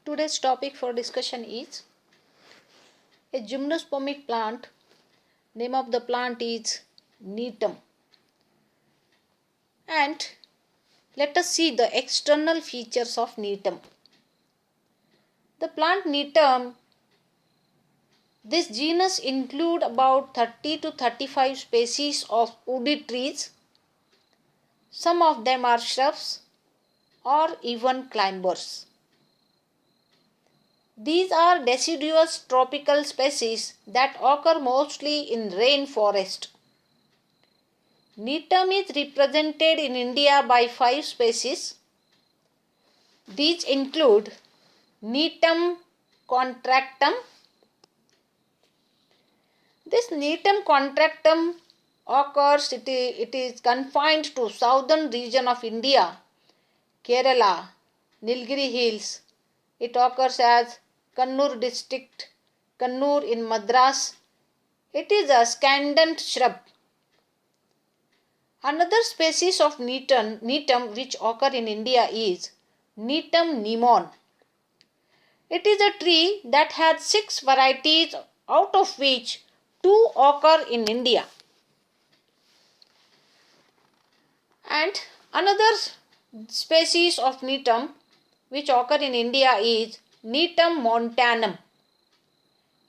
Today's topic for discussion is a gymnospermic plant. Name of the plant is Neetum. And let us see the external features of Neetum. The plant Neetum, this genus include about 30 to 35 species of woody trees. Some of them are shrubs or even climbers. These are deciduous tropical species that occur mostly in rainforest. Neetum is represented in India by 5 species. These include Neetum contractum. This Neetum contractum occurs, it is confined to southern region of India, Kerala, Nilgiri Hills. It occurs as Kannur district, Kannur in Madras. It is a scandent shrub. Another species of Neetum which occur in India is Neetum nimon. It is a tree that has 6 varieties, out of which 2 occur in India. And another species of Neetum which occur in India is Neetum montanum.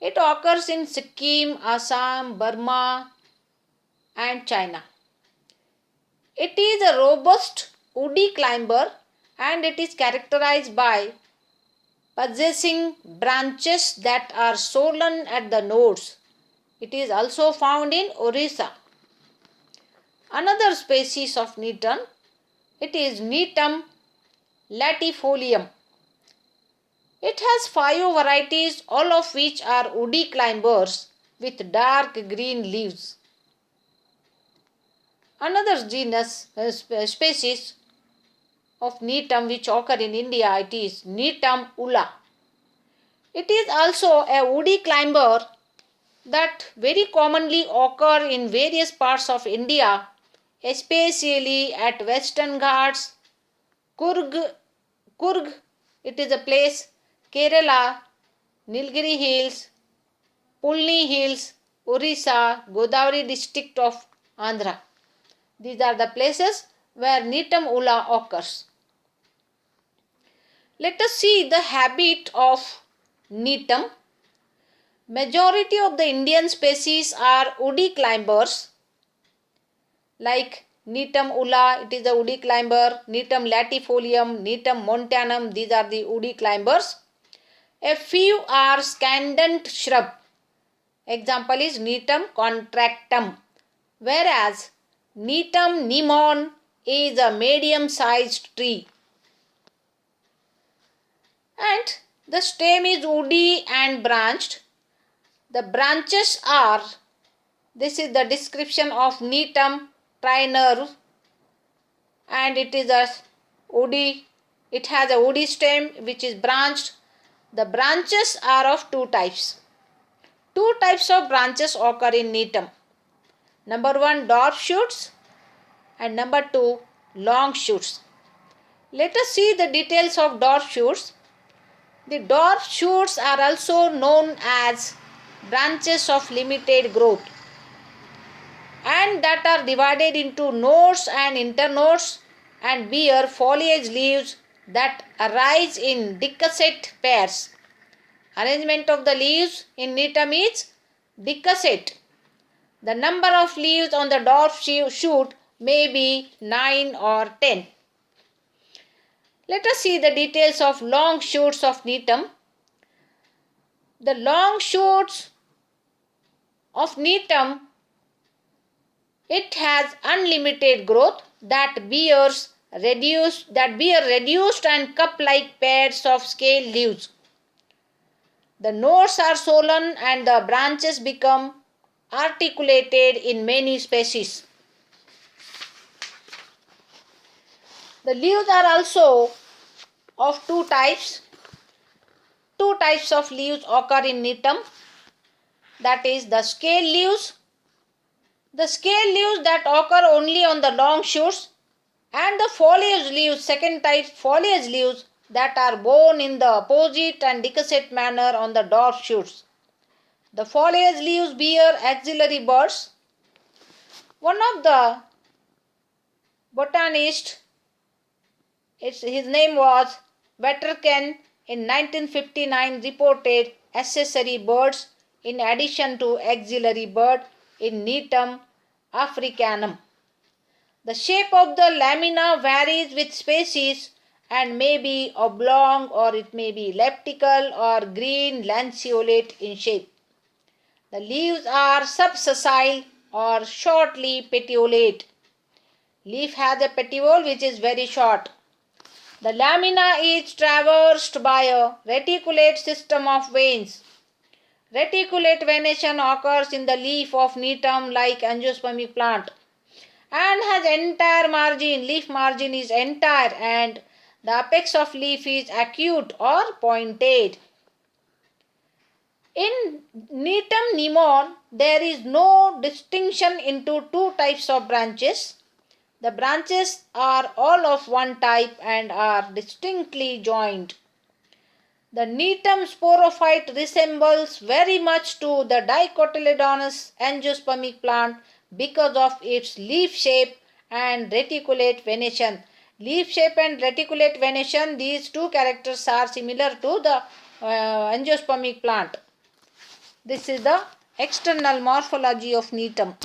It occurs in Sikkim, Assam, Burma and China. It is a robust woody climber and it is characterized by possessing branches that are swollen at the nodes. It is also found in Orissa. Another species of Neetum, it is Neetum latifolium. It has 5 varieties, all of which are woody climbers with dark green leaves. Another genus, species of Neetum which occur in India, it is Neetum ula. It is also a woody climber that very commonly occur in various parts of India, especially at Western Ghats, Kurg, it is a place, Kerala, Nilgiri Hills, Pulni Hills, Orissa, Godavari district of Andhra. These are the places where Neetum ula occurs. Let us see the habit of Neetum. Majority of the Indian species are woody climbers like Neetum ula, it is a woody climber, Neetum latifolium, Neetum montanum, these are the woody climbers. A few are scandent shrub. Example is Neetum contractum, whereas Neetum nimon is a medium-sized tree. And the stem is woody and branched. The branches are, this is the description of Neetum trinerve, and it is a woody, it has a woody stem which is branched. The branches are of 2 types. 2 types of branches occur in Neetum. Number 1, dwarf shoots, and number 2, long shoots. Let us see the details of dwarf shoots. The dwarf shoots are also known as branches of limited growth and that are divided into nodes and internodes and bear foliage leaves that arise in decussate pairs. Arrangement of the leaves in Neetum is decussate. The number of leaves on the dwarf shoot may be 9 or 10. Let us see the details of long shoots of Neetum. The long shoots of Neetum, it has unlimited growth that bear reduced and cup-like pairs of scale leaves. The nodes are swollen and the branches become articulated in many species. The leaves are also of 2 types. 2 types of leaves occur in Neetum, that is the scale leaves. The scale leaves that occur only on the long shoots, and the foliage leaves, second type foliage leaves that are borne in the opposite and decussate manner on the dwarf shoots. The foliage leaves bear axillary buds. One of the botanists, his name was Wetterken, in 1959 reported accessory buds in addition to axillary bud in Neetum africanum. The shape of the lamina varies with species and may be oblong or it may be elliptical or green lanceolate in shape. The leaves are subsessile or shortly petiolate. Leaf has a petiole which is very short. The lamina is traversed by a reticulate system of veins. Reticulate venation occurs in the leaf of Neetum like angiospermic plant and has entire margin. Leaf margin is entire and the apex of leaf is acute or pointed. In Neetum nemon, there is no distinction into two types of branches. The branches are all of one type and are distinctly joined. The Neetum sporophyte resembles very much to the dicotyledonous angiospermic plant because of its leaf shape and reticulate venation. Leaf shape and reticulate venation, these two characters are similar to the angiospermic plant. This is the external morphology of Neetum.